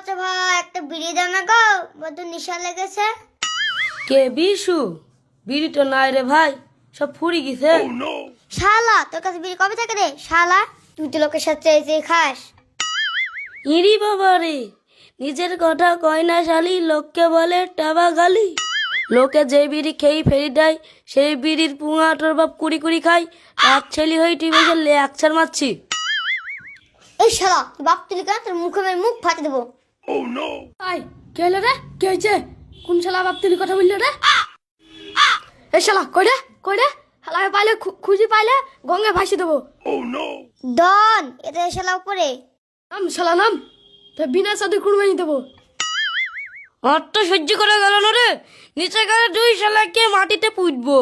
পচা ভাই একটা বিড়ি দাও না গো, বড্ড নেশা লেগেছে। কে বিশু? বিড়ি তো নাই রে ভাই, সব ফুরি গেছে। শালা তোর কাছে বিড়ি কবে থেকে রে শালা? তুই তো লোকের সাথে চেয়ে খাস। ইরি বাবা রে, নিজের কথা কয় না শালি, লোককে বলে টাবা গালি। লোকে যে বিড়ি খেয়ে ফেরি দেয়, সেই বিড়ির পুঙা তোর বাপ কুড়ি কুড়ি খাই। এক ছেলে হয়ে তুই বসে লেকচার মারছি। এই শালা তুই বাপ তুলি কেন? তোর মুখে আমি মুখ ফাটে দেবো। আই কে হলো রে? কে হয়েছে? কোন শালা বাপ তুলি কথা বললো রে? এই শালা কই রে? শালা পাইলে খুঁজি পাইলে গঙ্গে ভাসি দেবো। ডন এটা শালা উপরে নাম শালা নাম, তো বিনা সাথে কুরবানি দেবো। আর তো সহ্য করা গেল না রে, নিচে গেলে দুই শালাকে মাটিতে পুঁতবো।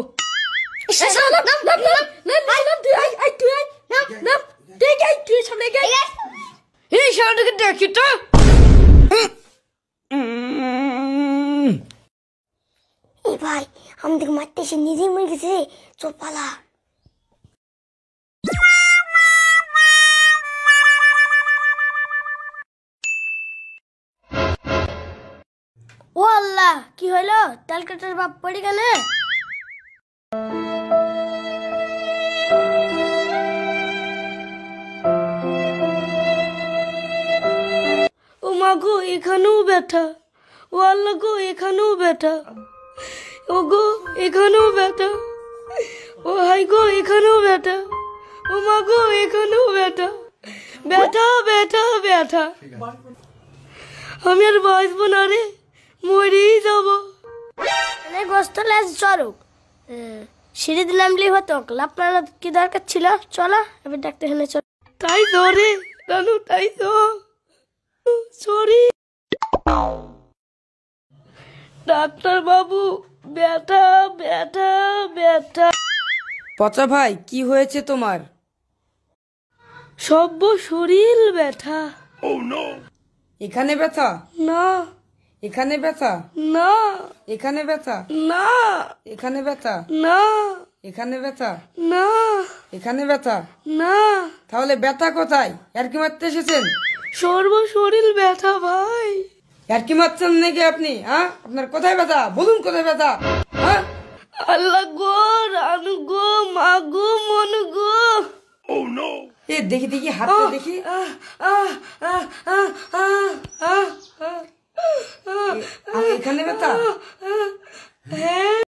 এই শালাটাকে দেখি তো। এই ভাই আমাদের মারতে এসে নিজেই মরে গেছে রে, চল পালা। ও আল্লাহ, কি হইলো? তেল কাটার বাপ পড়ে গেলে। ও মা গো, এখানেও ব্যথা। ও আল্লাহ গো, এখানেও ব্যথা। ও গো, এখানেও ব্যথা। ও হাই গো, এখানেও ব্যথা। ও মা গো, এখানেও ব্যথা। ব্যথা ব্যথা ব্যথা। আমি আর বাঁচবো না রে, মরেই যাবো। গোস্ত লেজ চড়ুক, সিঁড়ি দিলামলি হতো, আপনার কি দরকার ছিল? চলো এবার ডাক্তার এখানে চল। তাই তো রে রানু, তাই তো। সরি ডাক্তার বাবু, ব্যথা ব্যথা ব্যথা। পচা ভাই, কি হয়েছে তোমার? সব শরীর ব্যথা। এখানে ব্যথা? না। এখানে ব্যথা? না। এখানে ব্যথা? না। এখানে ব্যথা? না। এখানে ব্যথা? না। এখানে ব্যথা? না। তাহলে ব্যথা কোথায়? আর কি মারতে এসেছেন? সর্ব শরীর ব্যথা ভাই। আর কি মারছেন নাকি আপনি? হ্যাঁ, আপনার কোথায় ব্যথা বলুন, কোথায় ব্যথা? হ্যাঁ, আল্লাহ গো, রানু গো, মা গো, মনু গো। এ দেখি দেখি হাতটা দেখি। এখানে ব্যথা? হ্যাঁ।